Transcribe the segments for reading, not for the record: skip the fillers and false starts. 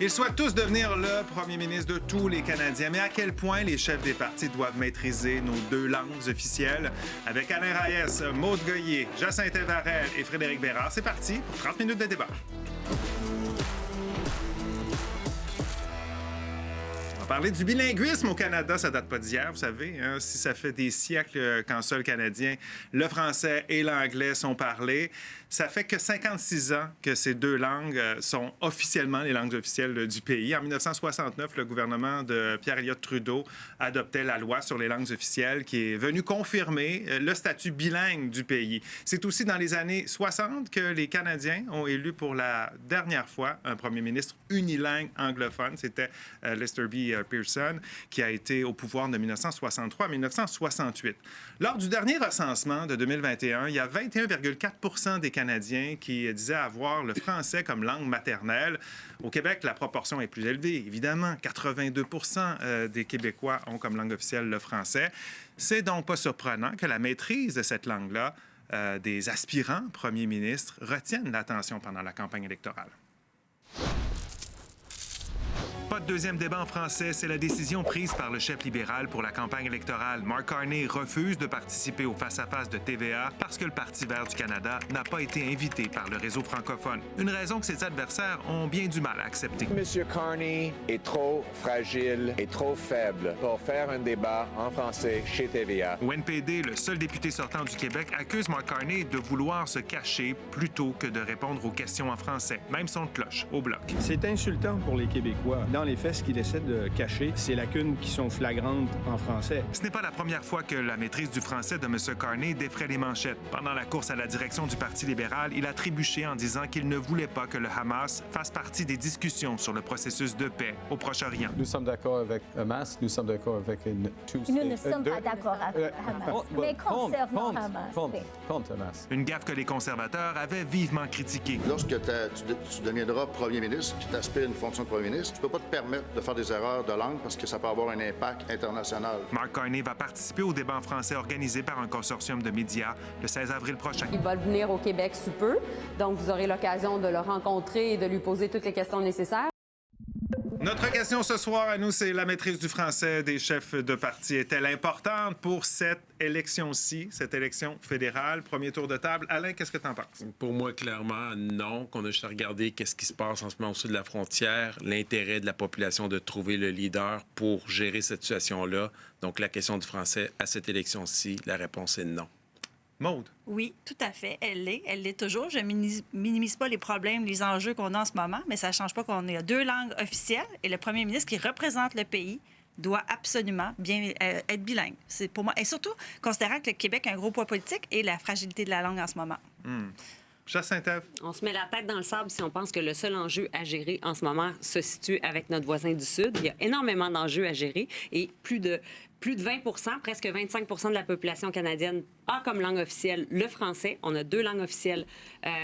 Ils souhaitent tous devenir le premier ministre de tous les Canadiens. Mais à quel point les chefs des partis doivent maîtriser nos deux langues officielles? Avec Alain Reyes, Maude Goyer, Jacinthe Varel et Frédéric Bérard, c'est parti pour 30 minutes de débat. On va parler du bilinguisme au Canada, ça date pas d'hier, vous savez. Hein? Si ça fait des siècles qu'en sol canadien, le français et l'anglais sont parlés, ça fait que 56 ans que ces deux langues sont officiellement les langues officielles du pays. En 1969, le gouvernement de Pierre-Éliott Trudeau adoptait la loi sur les langues officielles qui est venue confirmer le statut bilingue du pays. C'est aussi dans les années 60 que les Canadiens ont élu pour la dernière fois un premier ministre unilingue anglophone. C'était Lester B. Pearson, qui a été au pouvoir de 1963 à 1968. Lors du dernier recensement de 2021, il y a 21,4 % des Canadiens qui disaient avoir le français comme langue maternelle. Au Québec, la proportion est plus élevée, évidemment. 82 % des Québécois ont comme langue officielle le français. C'est donc pas surprenant que la maîtrise de cette langue-là des aspirants premiers ministres retienne l'attention pendant la campagne électorale. Pas de deuxième débat en français, c'est la décision prise par le chef libéral pour la campagne électorale. Mark Carney refuse de participer au face-à-face de TVA parce que le Parti vert du Canada n'a pas été invité par le réseau francophone. Une raison que ses adversaires ont bien du mal à accepter. M. Carney est trop fragile et trop faible pour faire un débat en français chez TVA. Au NPD, le seul député sortant du Québec accuse Mark Carney de vouloir se cacher plutôt que de répondre aux questions en français. Même son de cloche au bloc. C'est insultant pour les Québécois. Dans les faits, ce qu'il essaie de cacher, c'est lacunes qui sont flagrantes en français. Ce n'est pas la première fois que la maîtrise du français de M. Carney défraie les manchettes. Pendant la course à la direction du Parti libéral, il a trébuché en disant qu'il ne voulait pas que le Hamas fasse partie des discussions sur le processus de paix au Proche-Orient. Nous sommes d'accord avec Hamas, nous sommes d'accord avec Nous ne sommes pas d'accord avec Hamas, mais concernant Hamas. Contre Hamas. Une gaffe que les conservateurs avaient vivement critiquée. Lorsque tu deviendras premier ministre, tu t'aspires à une fonction de premier ministre, tu ne peux pas te permettre de faire des erreurs de langue parce que ça peut avoir un impact international. Mark Carney va participer au débat en français organisé par un consortium de médias le 16 avril prochain. Il va venir au Québec sous peu, donc vous aurez l'occasion de le rencontrer et de lui poser toutes les questions nécessaires. Notre question ce soir à nous, c'est la maîtrise du français des chefs de parti est-elle importante pour cette élection-ci, cette élection fédérale? Premier tour de table. Alain, qu'est-ce que tu en penses? Pour moi, clairement, non. Qu'on a juste à regarder qu'est-ce qui se passe en ce moment au sud de la frontière, l'intérêt de la population de trouver le leader pour gérer cette situation-là. Donc, la question du français à cette élection-ci, la réponse est non. Maude? Oui, tout à fait. Elle l'est toujours. Je ne minimise pas les problèmes, les enjeux qu'on a en ce moment, mais ça ne change pas qu'on ait deux langues officielles et le premier ministre qui représente le pays doit absolument bien être bilingue. C'est pour moi. Et surtout, considérant que le Québec a un gros poids politique et la fragilité de la langue en ce moment. Jacinthe. On se met la tête dans le sable si on pense que le seul enjeu à gérer en ce moment se situe avec notre voisin du Sud. Il y a énormément d'enjeux à gérer et plus de 20 presque 25 % de la population canadienne a comme langue officielle le français. On a deux langues officielles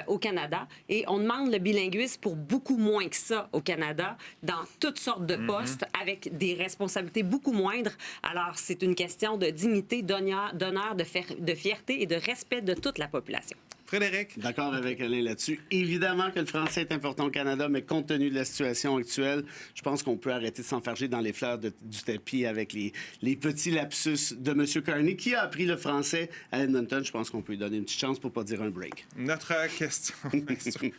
au Canada et on demande le bilinguisme pour beaucoup moins que ça au Canada, dans toutes sortes de postes, avec des responsabilités beaucoup moindres. Alors, c'est une question de dignité, d'honneur, de fierté et de respect de toute la population. Frédéric. D'accord avec Alain là-dessus. Évidemment que le français est important au Canada, mais compte tenu de la situation actuelle, je pense qu'on peut arrêter de s'enfarger dans les fleurs du tapis avec les petits lapsus de M. Carney, qui a appris le français à Edmonton. Je pense qu'on peut lui donner une petite chance pour ne pas dire un break. Notre question...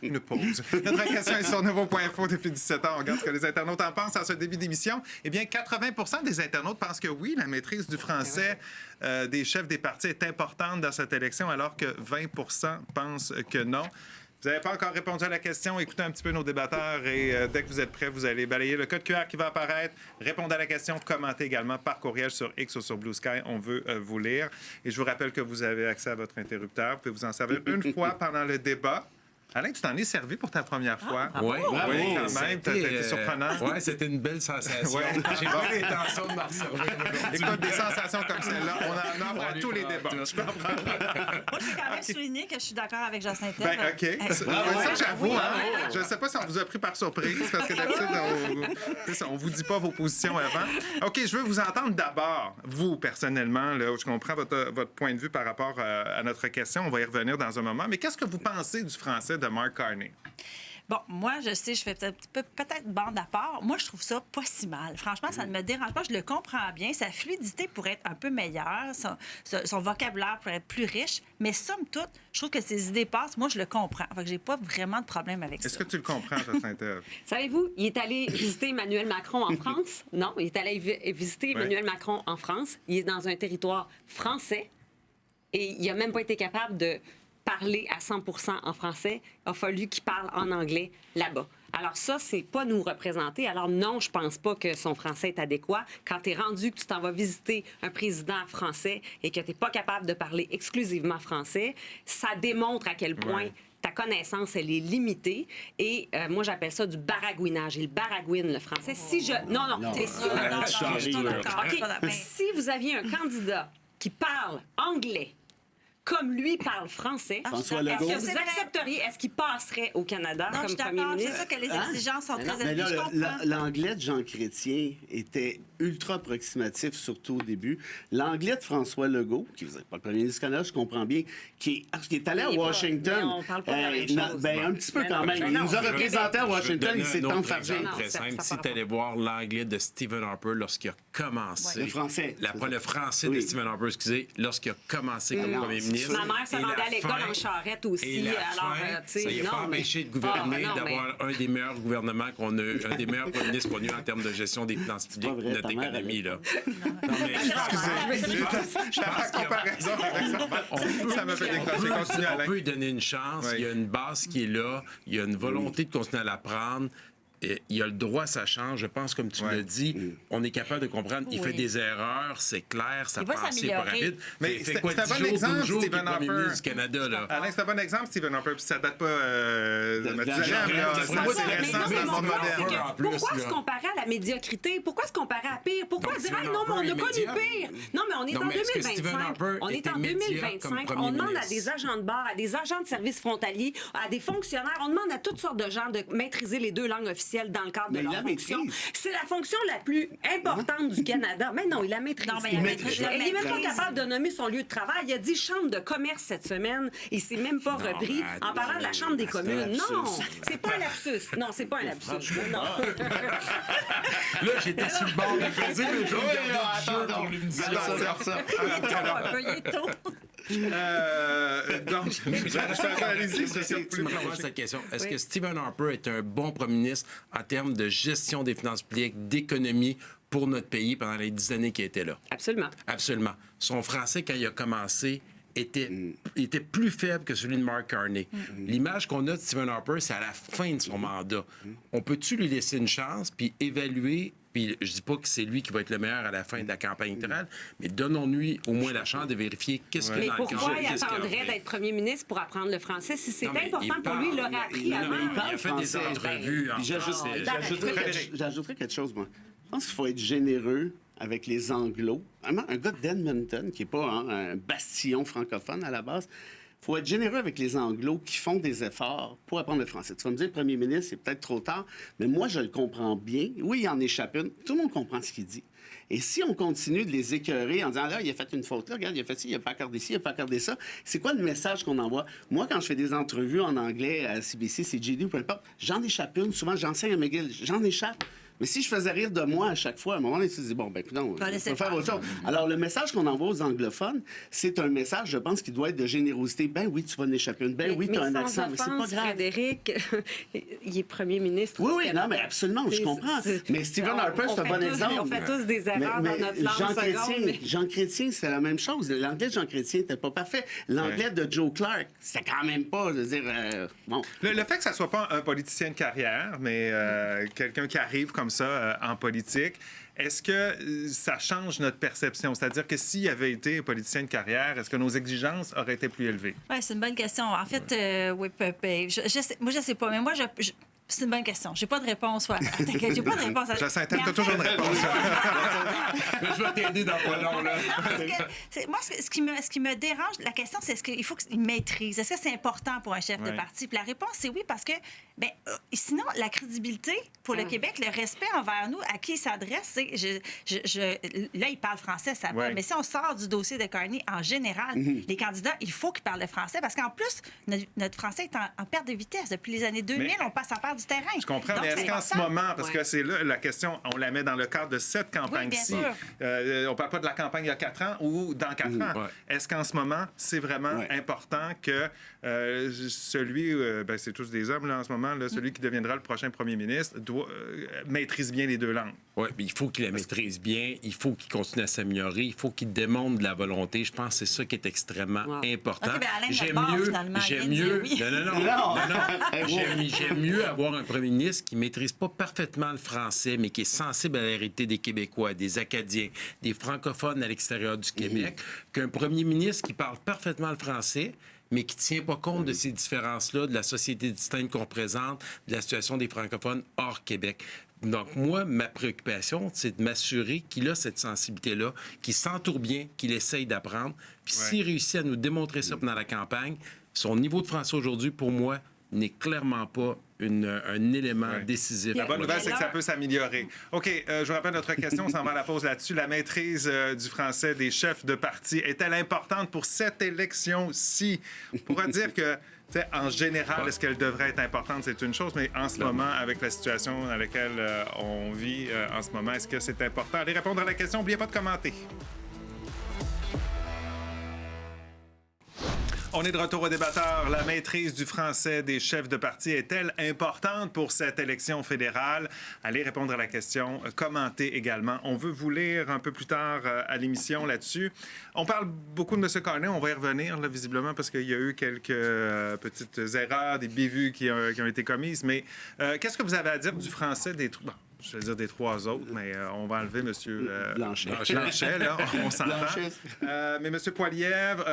une pause. Notre question est sur Nouveau.info depuis 17 ans. On regarde ce que les internautes en pensent à ce début d'émission. Eh bien, 80 % des internautes pensent que oui, la maîtrise du français des chefs des partis est importante dans cette élection, alors que 20 % pensent que non. Vous n'avez pas encore répondu à la question. Écoutez un petit peu nos débatteurs et dès que vous êtes prêts, vous allez balayer le code QR qui va apparaître, répondre à la question, commentez également par courriel sur X ou sur Blue Sky. On veut vous lire. Et je vous rappelle que vous avez accès à votre interrupteur. Vous pouvez vous en servir une fois pendant le débat. Alain, tu t'en es servi pour ta première fois. Oui, quand même. C'était surprenant. Oui, c'était une belle sensation. Ouais. J'ai pas l'intention de m'en servir. Écoute, des sensations comme celle-là, on en offre à tous les débats. Tu peux en prendre. Moi, je vais quand même souligner que je suis d'accord avec Jacinthe. Ben, OK. Ça, j'avoue. Je ne sais pas si on vous a pris par surprise, parce que d'habitude, on ne vous dit pas vos positions avant. OK, je veux vous entendre d'abord, vous, personnellement. Là, je comprends votre point de vue par rapport à notre question. On va y revenir dans un moment. Mais qu'est-ce que vous pensez du français de Mark Carney? Bon, moi, je sais, je fais peut-être bande à part. Moi, je trouve ça pas si mal. Franchement, ça ne me dérange pas. Je le comprends bien. Sa fluidité pourrait être un peu meilleure. Son vocabulaire pourrait être plus riche. Mais somme toute, je trouve que ses idées passent. Moi, je le comprends. Fait que j'ai pas vraiment de problème avec ça. Est-ce que tu le comprends, Sainte-Ève? Savez-vous, il est allé visiter Emmanuel Macron en France. Non, il est allé visiter Emmanuel Macron en France. Il est dans un territoire français et il n'a même pas été capable de parler à 100% en français. Il a fallu qu'il parle en anglais là-bas. Alors ça, c'est pas nous représenter. Alors non, je pense pas que son français est adéquat. Quand tu es rendu que tu t'en vas visiter un président français et que tu n'es pas capable de parler exclusivement français, ça démontre à quel point ta connaissance, elle est limitée. Et moi, j'appelle ça du baragouinage. Il baragouine, le français. Si je... Non, t'es sûr? OK. Si vous aviez un candidat qui parle anglais comme lui parle français, est-ce que vous accepteriez, est-ce qu'il passerait au Canada comme premier ministre? C'est ça que les exigences sont très élevées. Mais l'anglais de Jean Chrétien était ultra approximatif, surtout au début. L'anglais de François Legault, qui n'est pas le premier ministre du Canada, je comprends bien, qui est allé à Washington. On parle pas de la même chose. Un petit peu quand même. Il nous a représenté à Washington, il s'est enfargé. Très simple. Si tu allais voir l'anglais de Stephen Harper lorsqu'il a commencé... Le français. Le français de Stephen Harper, excusez, lorsqu'il a commencé comme premier ministre. Ma mère se rendait à l'école en charrette aussi. Alors, ça n'a pas empêché de gouverner, d'avoir un des meilleurs gouvernements qu'on a eu, un des meilleurs premiers ministres qu'on a eu en termes de gestion des finances publiques de notre économie. Là. Non, mais je pense qu'il comparaison avec ça m'a fait décrocher. Continue, Alain. On peut lui donner une chance. Il y a une base qui est là. Il y a une volonté de continuer à la prendre. Et il a le droit, ça change. Je pense, comme tu l'as dit, on est capable de comprendre. Il fait des erreurs, c'est clair, ça passe pas rapide. Mais c'est un bon exemple, Stephen Harper. Du Canada, là. Alain, c'est un bon exemple, Stephen Harper. Puis ça date pas de Mathusalem. C'est récent dans le monde moderne. Pourquoi se comparer à la médiocrité? Pourquoi se comparer à pire? Pourquoi dire, non, mais on a connu pire? Non, mais on est en 2025. On est en 2025. On demande à des agents de bar, à des agents de services frontaliers, à des fonctionnaires, on demande à toutes sortes de gens de maîtriser les deux langues officielles dans le cadre de leur fonction. C'est la fonction la plus importante du Canada. Mais non, il la maîtrise. Il n'est même pas capable de nommer son lieu de travail. Il a dit chambre de commerce cette semaine. Il ne s'est même pas repris en parlant de la chambre des communes. Non, c'est pas un lapsus. Non, c'est pas un lapsus. Non. Là, j'étais sur le bord de plaisir, mais je regarde le jeu pour l'émission. Il est tôt. Donc, cette question. Est-ce que Stephen Harper est un bon premier ministre en termes de gestion des finances publiques, d'économie pour notre pays pendant les 10 années qu'il était là? Absolument. Absolument. Son français, quand il a commencé, était plus faible que celui de Mark Carney. L'image qu'on a de Stephen Harper, c'est à la fin de son mandat. On peut-tu lui laisser une chance puis évaluer? Puis je dis pas que c'est lui qui va être le meilleur à la fin de la campagne électorale, mais donnons-lui au moins la chance de vérifier qu'est-ce qu'il y a dans le pourquoi il attendrait d'être premier ministre pour apprendre le français? Si c'est important pour lui, il l'aurait appris avant. Il a fait des entrevues. J'ajouterais quelque chose, moi. Je pense qu'il faut être généreux avec les Anglos. Vraiment, un gars d'Edmonton, qui n'est pas un bastion francophone à la base, il faut être généreux avec les Anglos qui font des efforts pour apprendre le français. Tu vas me dire, premier ministre, c'est peut-être trop tard, mais moi, je le comprends bien. Oui, il en échappe une. Tout le monde comprend ce qu'il dit. Et si on continue de les écœurer en disant, là, il a fait une faute, là, regarde, il a fait ci, il n'a pas accordé ci, il n'a pas accordé ça, c'est quoi le message qu'on envoie? Moi, quand je fais des entrevues en anglais à CBC, CJD ou peu importe, j'en échappe une. Souvent, j'enseigne à McGill, j'en échappe. Mais si je faisais rire de moi à chaque fois, à un moment donné, tu te dis, bon, ben, non, on va faire autre chose. Alors, le message qu'on envoie aux anglophones, c'est un message, je pense, qui doit être de générosité. Ben oui, tu vas en échapper une. Ben oui, tu as un accent, mais c'est pas grave. Frédéric, il est premier ministre. Oui, non, mais absolument, je comprends. Mais Stephen Harper, c'est un bon exemple. On fait tous des erreurs dans notre langue. Jean Chrétien, c'est la même chose. L'anglais de Jean Chrétien n'était pas parfait. L'anglais de Joe Clark, c'était quand même pas, je veux dire, bon. Le fait que ça soit pas un politicien de carrière, mais quelqu'un qui arrive comme ça en politique, est-ce que ça change notre perception? C'est-à-dire que s'il avait été politicien de carrière, est-ce que nos exigences auraient été plus élevées? Oui, c'est une bonne question. En fait, oui, moi, je sais pas, mais moi, c'est une bonne question. J'ai pas de réponse. J'ai pas de réponse. Jacinthe, t'as toujours une réponse. Je vais t'aider dans pas long, là. Moi, ce qui me dérange, la question, c'est est-ce qu'il faut qu'il maîtrise? Est-ce que c'est important pour un chef de parti? Puis la réponse, c'est oui, parce que Bien, sinon, la crédibilité pour le Québec, le respect envers nous, à qui il s'adresse, c'est... Là, il parle français, ça va. Mais si on sort du dossier de Carney, en général, les candidats, il faut qu'ils parlent le français parce qu'en plus, notre français est en perte de vitesse. Depuis les années 2000, on passe à perdre du terrain. Je comprends, donc, mais est-ce qu'en ce moment, parce que c'est là la question, on la met dans le cadre de cette campagne-ci. On ne parle pas de la campagne il y a 4 ans ou dans 4 ans. Est-ce qu'en ce moment, c'est vraiment important que celui, c'est tous des hommes là, en ce moment, là, celui qui deviendra le prochain premier ministre maîtrise bien les 2 langues? Oui, mais il faut qu'il la maîtrise bien, il faut qu'il continue à s'améliorer, il faut qu'il démontre de la volonté. Je pense que c'est ça qui est extrêmement important. Okay, j'aime mieux avoir un premier ministre qui ne maîtrise pas parfaitement le français, mais qui est sensible à la réalité des Québécois, des Acadiens, des francophones à l'extérieur du Québec, qu'un premier ministre qui parle parfaitement le français, mais qui ne tient pas compte de ces différences-là, de la société distincte qu'on présente, de la situation des francophones hors Québec. Donc, moi, ma préoccupation, c'est de m'assurer qu'il a cette sensibilité-là, qu'il s'entoure bien, qu'il essaye d'apprendre. Puis s'il réussit à nous démontrer ça pendant la campagne, son niveau de français aujourd'hui, pour moi, n'est clairement pas un élément décisif. La bonne nouvelle, c'est que ça peut s'améliorer. OK, je vous rappelle notre question, on s'en va à la pause là-dessus. La maîtrise du français des chefs de parti est-elle importante pour cette élection-ci? On pourra dire que en général, est-ce qu'elle devrait être importante? C'est une chose, mais en ce moment, avec la situation dans laquelle on vit en ce moment, est-ce que c'est important? Allez répondre à la question, n'oubliez pas de commenter. On est de retour au débatteur. La maîtrise du français des chefs de parti est-elle importante pour cette élection fédérale? Allez répondre à la question, commentez également. On veut vous lire un peu plus tard à l'émission là-dessus. On parle beaucoup de M. Carney, on va y revenir là, visiblement parce qu'il y a eu quelques petites erreurs, des bévues qui ont été commises. Mais qu'est-ce que vous avez à dire du français des... Je vais dire des 3 autres, mais on va enlever M. Blanchet, là, on s'entend. Mais M. Poilievre,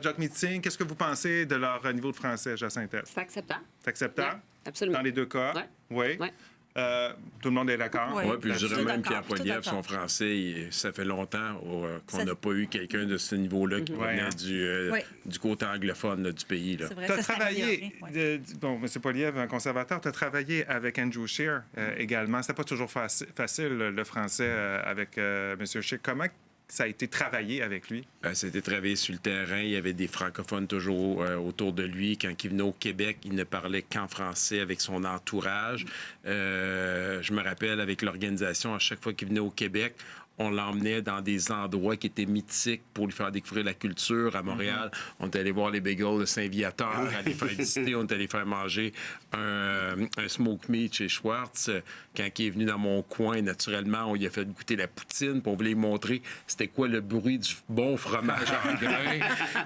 Jacques Meeting, qu'est-ce que vous pensez de leur niveau de français, Jacinthe? C'est acceptable. C'est acceptable? Ouais, absolument. Dans les 2 cas? Oui. Tout le monde est d'accord? Oui, puis je dirais même Pierre Poilievre, son français, ça fait longtemps qu'on n'a pas eu quelqu'un de ce niveau-là qui venait du côté anglophone du pays. Tu as travaillé, bon, M. Poilievre, un conservateur, tu as travaillé avec Andrew Scheer également. C'était pas toujours facile, le français avec M. Scheer. Comment ça a été travaillé avec lui? Ça a été travaillé sur le terrain. Il y avait des francophones toujours autour de lui. Quand il venait au Québec, il ne parlait qu'en français avec son entourage. Je me rappelle, avec l'organisation, à chaque fois qu'il venait au Québec, on l'emmenait dans des endroits qui étaient mythiques pour lui faire découvrir la culture. À Montréal, on est allé voir les bagels de Saint-Viateur, aller faire visiter, on est allé faire manger un smoke meat chez Schwartz. Quand il est venu dans mon coin, naturellement, on lui a fait goûter la poutine, puis on voulait lui montrer c'était quoi le bruit du bon fromage en grain.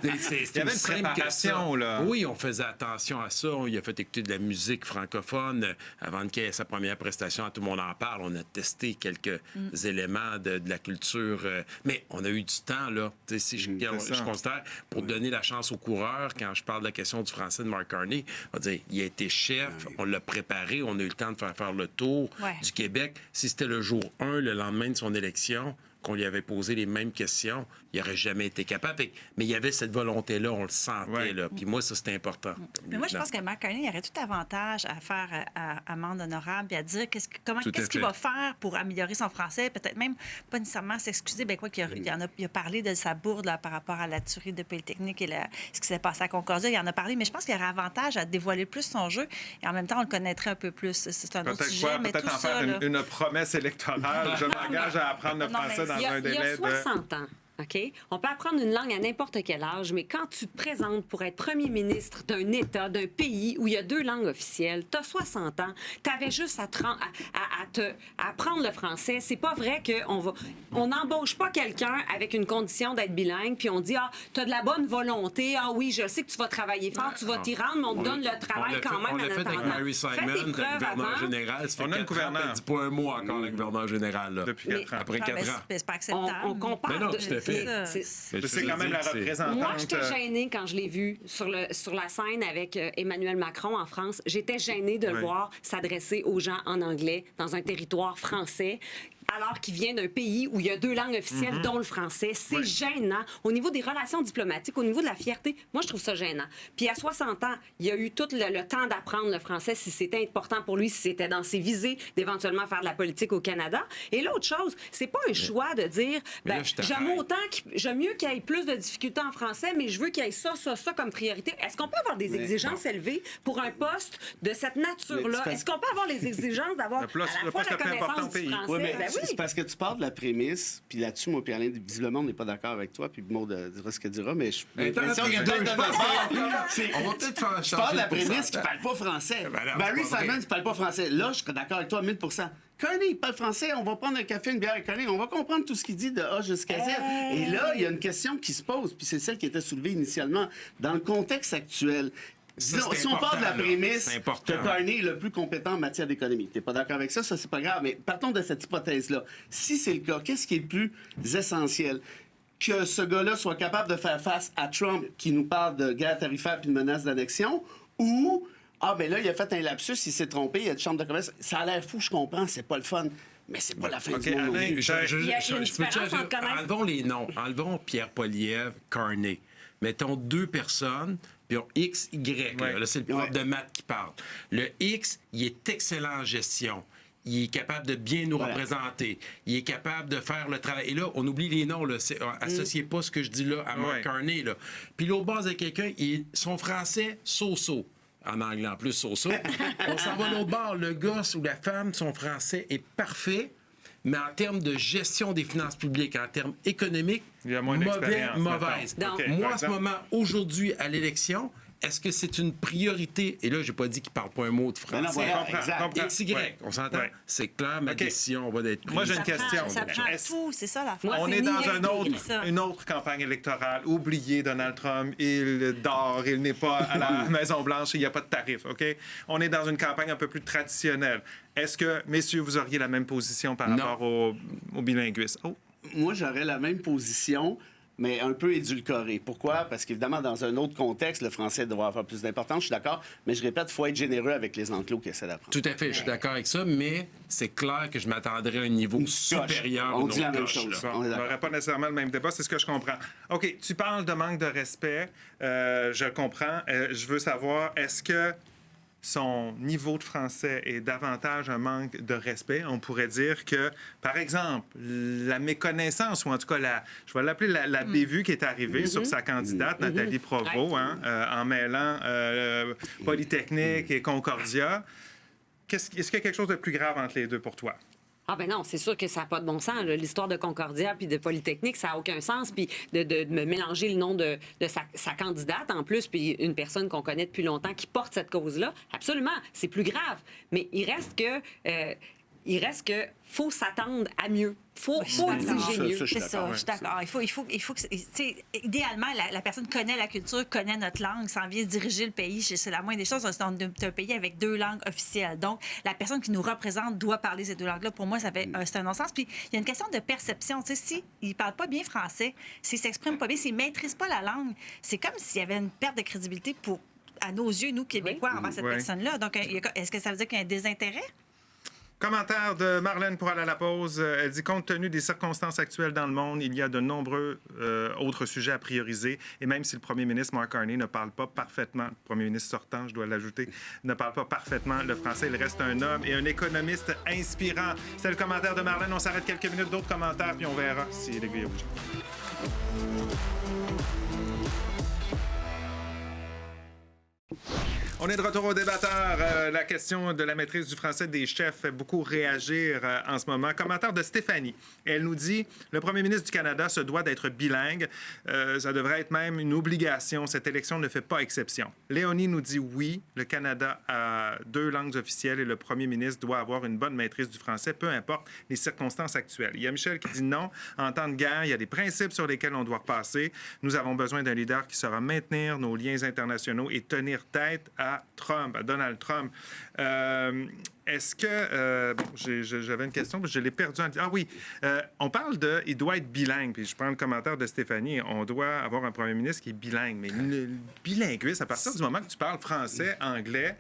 Il y avait une préparation, là. Oui, on faisait attention à ça. On lui a fait écouter de la musique francophone. Avant qu'il ait sa première prestation, tout le monde en parle. On a testé quelques éléments de la culture. Mais on a eu du temps, là. Si je considère, pour donner la chance aux coureurs, quand je parle de la question du français de Mark Carney, on va dire, il a été chef, on l'a préparé, on a eu le temps de faire le tour du Québec. Si c'était le jour 1, le lendemain de son élection, qu'on lui avait posé les mêmes questions, il n'aurait jamais été capable. Mais il y avait cette volonté-là, on le sentait. Là. Puis moi, ça, c'était important. Mais moi, je pense que Mark Carney aurait tout avantage à faire amende honorable et à dire qu'est-ce qu'il va faire pour améliorer son français. Peut-être même pas nécessairement s'excuser. Bien, quoi qu'il a parlé de sa bourde là, par rapport à la tuerie de Polytechnique et ce qui s'est passé à Concordia. Il en a parlé, mais je pense qu'il aurait avantage à dévoiler plus son jeu et en même temps, on le connaîtrait un peu plus. C'est un autre sujet. Peut-être en faire une promesse électorale. Je m'engage à apprendre le français dans un délai de... Il y a 60 ans. OK? On peut apprendre une langue à n'importe quel âge, mais quand tu te présentes pour être premier ministre d'un État, d'un pays où il y a 2 langues officielles, tu as 60 ans, tu avais juste à apprendre le français. C'est pas vrai qu'on n'embauche pas quelqu'un avec une condition d'être bilingue, puis on dit, tu as de la bonne volonté, oui, je sais que tu vas travailler fort, tu vas t'y rendre, mais on te donne le travail quand même. On l'a fait avec Mary Simon, le gouverneur général. On a un gouverneur. Elle dit pas un mot encore, le gouverneur général. Là. Depuis 4 ans. Après 4 ans. C'est pas acceptable. On compare. C'est quand même la représentante. Moi, j'étais gênée quand je l'ai vu sur la scène avec Emmanuel Macron en France. J'étais gênée de le voir s'adresser aux gens en anglais dans un territoire français. alors qu'il vient d'un pays où il y a 2 langues officielles, dont le français. C'est gênant. Au niveau des relations diplomatiques, au niveau de la fierté, moi, je trouve ça gênant. Puis à 60 ans, il a eu tout le temps d'apprendre le français si c'était important pour lui, si c'était dans ses visées d'éventuellement faire de la politique au Canada. Et l'autre chose, c'est pas un choix de dire, j'aime mieux qu'il y ait plus de difficultés en français, mais je veux qu'il y ait ça comme priorité. Est-ce qu'on peut avoir des exigences élevées pour un poste de cette nature-là? Est-ce qu'on peut avoir les exigences d'avoir à la fois la connaissance du français? Oui, mais c'est parce que tu parles de la prémisse, puis là-dessus, moi, Pierre-Alain, visiblement, on n'est pas d'accord avec toi, puis Maud dira ce qu'elle dira, mais je on va peut-être faire je parle de la prémisse qui ne parle pas français. Barry Simon ne parle pas français. Là, je serais d'accord avec toi à 1000 Carney, il parle français, on va prendre un café, une bière avec Carney, on va comprendre tout ce qu'il dit de A jusqu'à Z. Et là, il y a une question qui se pose, puis c'est celle qui était soulevée initialement. Dans le contexte actuel, si on parle de la prémisse que Carney est le plus compétent en matière d'économie, tu n'es pas d'accord avec ça, c'est pas grave, mais partons de cette hypothèse-là. Si c'est le cas, qu'est-ce qui est le plus essentiel? Que ce gars-là soit capable de faire face à Trump qui nous parle de guerre tarifaire puis de menace d'annexion, ou... ben là, il a fait un lapsus, il s'est trompé, il y a une chambre de commerce. Ça a l'air fou, je comprends, c'est pas le fun. Mais c'est pas la fin du monde. Enlevons les noms. Enlevons Pierre Poilievre, Carney. Mettons 2 personnes, puis on X, Y. Là, c'est le prof de maths qui parle. Le X, il est excellent en gestion. Il est capable de bien nous représenter. Il est capable de faire le travail. Et là, on oublie les noms. Associez pas ce que je dis là à Mark Carney. Là. Puis l'autre base de quelqu'un, son français, so-so. En anglais, en plus, so-so. On s'en va l'autre bord. Le gars ou la femme, son français est parfait, mais en termes de gestion des finances publiques, en termes économiques, mauvaise. Moi, en ce moment, aujourd'hui, à l'élection, est-ce que c'est une priorité? Et là, j'ai pas dit qu'il parle pas un mot de français. XY, on s'entend? C'est clair, ma décision va être prise. Moi, j'ai une question. Ça prend tout, c'est ça la On est dans une autre campagne électorale. Oubliez Donald Trump, il dort, il n'est pas à la Maison-Blanche, il n'y a pas de tarif, OK? On est dans une campagne un peu plus traditionnelle. Est-ce que, messieurs, vous auriez la même position par rapport au bilinguisme? Moi, j'aurais la même position, mais un peu édulcoré. Pourquoi? Parce qu'évidemment, dans un autre contexte, le français devrait avoir plus d'importance, je suis d'accord, mais je répète, il faut être généreux avec les enclos qui essaient d'apprendre. Tout à fait, je suis d'accord avec ça, mais c'est clair que je m'attendrais à un niveau supérieur. On dit la même chose. On n'aurait pas nécessairement le même débat, c'est ce que je comprends. OK, tu parles de manque de respect, je comprends. Je veux savoir, est-ce que son niveau de français est davantage un manque de respect? On pourrait dire que, par exemple, la méconnaissance, ou en tout cas, je vais l'appeler la bévue qui est arrivée sur sa candidate, Nathalie Provost, en mêlant Polytechnique et Concordia. Est-ce qu'il y a quelque chose de plus grave entre les deux pour toi? Ah ben non, c'est sûr que ça n'a pas de bon sens. L'histoire de Concordia puis de Polytechnique, ça n'a aucun sens. Puis de me mélanger le nom de sa candidate en plus, puis une personne qu'on connaît depuis longtemps qui porte cette cause-là, absolument, c'est plus grave. Mais il reste que faut s'attendre à mieux. Faut exiger mieux. C'est ça, je suis d'accord. Il faut que, idéalement, la personne connaît la culture, connaît notre langue, s'en vient diriger le pays. C'est la moindre des choses. C'est un pays avec 2 langues officielles. Donc, la personne qui nous représente doit parler ces 2 langues-là. Pour moi, c'est un non-sens. Puis, il y a une question de perception. S'il ne parle pas bien français, s'il ne s'exprime pas bien, s'il ne maîtrise pas la langue, c'est comme s'il y avait une perte de crédibilité à nos yeux, nous, Québécois, envers cette personne-là. Donc, est-ce que ça veut dire qu'il y a un désintérêt? Commentaire de Marlène pour aller à la pause. Elle dit, compte tenu des circonstances actuelles dans le monde, il y a de nombreux autres sujets à prioriser. Et même si le premier ministre Mark Carney ne parle pas parfaitement, le premier ministre sortant, je dois l'ajouter, ne parle pas parfaitement le français, il reste un homme et un économiste inspirant. C'est le commentaire de Marlène. On s'arrête quelques minutes, d'autres commentaires, puis on verra si l'aiguille a bougé. On est de retour au débatteur. La question de la maîtrise du français des chefs fait beaucoup réagir en ce moment. Commentaire de Stéphanie. Elle nous dit « Le premier ministre du Canada se doit d'être bilingue. Ça devrait être même une obligation. Cette élection ne fait pas exception. » Léonie nous dit « Oui, le Canada a 2 langues officielles et le premier ministre doit avoir une bonne maîtrise du français, peu importe les circonstances actuelles. » Il y a Michel qui dit « Non, en temps de guerre, il y a des principes sur lesquels on doit repasser. Nous avons besoin d'un leader qui saura maintenir nos liens internationaux et tenir tête à Donald Trump. » Est-ce que... j'avais une question, mais je l'ai perdue. Ah oui, on parle de... Il doit être bilingue. Puis je prends le commentaire de Stéphanie. On doit avoir un premier ministre qui est bilingue. Mais bilinguiste, à partir du moment que tu parles français, anglais...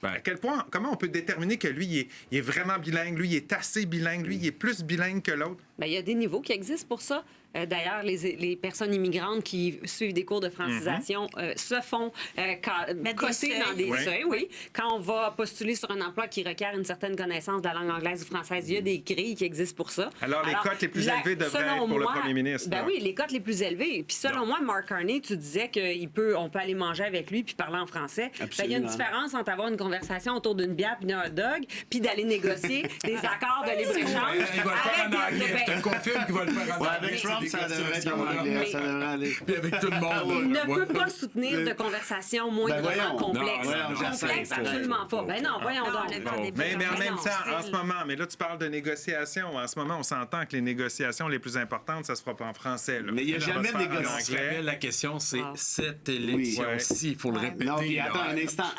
À quel point, comment on peut déterminer que lui, il est vraiment bilingue, lui, il est assez bilingue, lui, il est plus bilingue que l'autre? Bien, il y a des niveaux qui existent pour ça. D'ailleurs, les personnes immigrantes qui suivent des cours de francisation se font coter dans des seuils. Oui. Quand on va postuler sur un emploi qui requiert une certaine connaissance de la langue anglaise ou française, il y a des grilles qui existent pour ça. Alors les cotes les plus élevées devraient être pour le premier ministre. Ben oui, les cotes les plus élevées. Puis selon moi, Mark Carney, tu disais qu'on peut aller manger avec lui puis parler en français. Ben, il y a une différence entre avoir une conversation autour d'une bière puis d'un hot dog puis d'aller négocier des accords de libre-échange. Il va le faire en anglais. Je te confirme qu'il va le faire en anglais. Ça devrait être en anglais, ça devrait aller. Puis avec tout le monde. Il ne peut pas soutenir de conversation moindrement complexe. Complexe, absolument pas. Ben non, voyons donc. Mais en même temps, en ce moment, mais là, tu parles de négociations. En ce moment, on s'entend que les négociations les plus importantes, ça se fera pas en français. Là. Mais il n'y a jamais de négociation. La question, c'est cette élection-ci. Il faut le répéter. Non, puis attends un instant.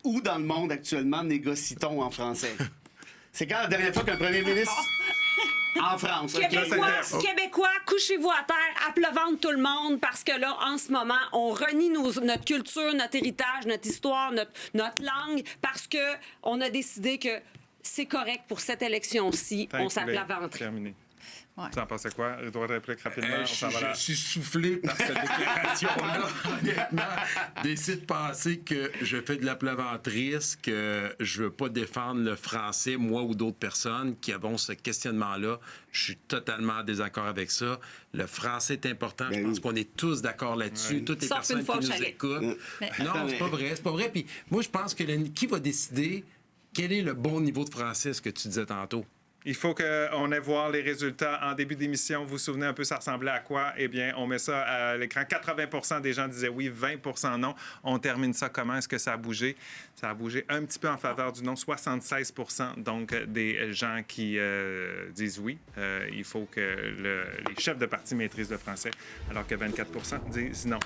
Où dans le monde actuellement négocie-t-on en français? C'est quand la dernière fois qu'un premier ministre... En France. Québécois, couchez-vous à terre, à pleuvante tout le monde, parce que là, en ce moment, on renie notre culture, notre héritage, notre histoire, notre langue, parce que on a décidé que c'est correct pour cette élection-ci. On s'applavente. Terminé. Ouais. Tu en pensais quoi? Je dois répliquer rapidement. Je suis soufflé par cette déclaration-là. Honnêtement, décide de penser que je fais de la plaisanterie, que je veux pas défendre le français, moi ou d'autres personnes qui avons ce questionnement-là. Je suis totalement en désaccord avec ça. Le français est important. Je pense qu'on est tous d'accord là-dessus. Toutes les personnes qui nous écoutent. Non, c'est pas vrai. C'est pas vrai. Puis moi, je pense que qui va décider quel est le bon niveau de français, ce que tu disais tantôt? Il faut qu'on aille voir les résultats en début d'émission. Vous vous souvenez un peu, ça ressemblait à quoi? Eh bien, on met ça à l'écran. 80 des gens disaient oui, 20 non. On termine ça comment? Est-ce que ça a bougé? Ça a bougé un petit peu en faveur du non. 76 donc des gens qui disent oui. Il faut que les chefs de parti maîtrisent le français, alors que 24 disent non.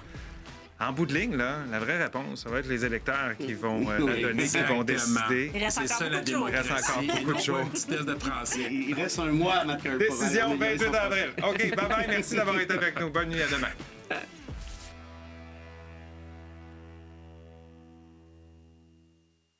En bout de ligne, là, la vraie réponse, ça va être les électeurs qui vont la donner, qui vont décider. C'est ça la Il démocratie. reste encore beaucoup de choses. Un petit test de français. Il reste un mois à mettre un Décision 28 avril. OK, bye-bye. Merci d'avoir été avec nous. Bonne nuit, à demain.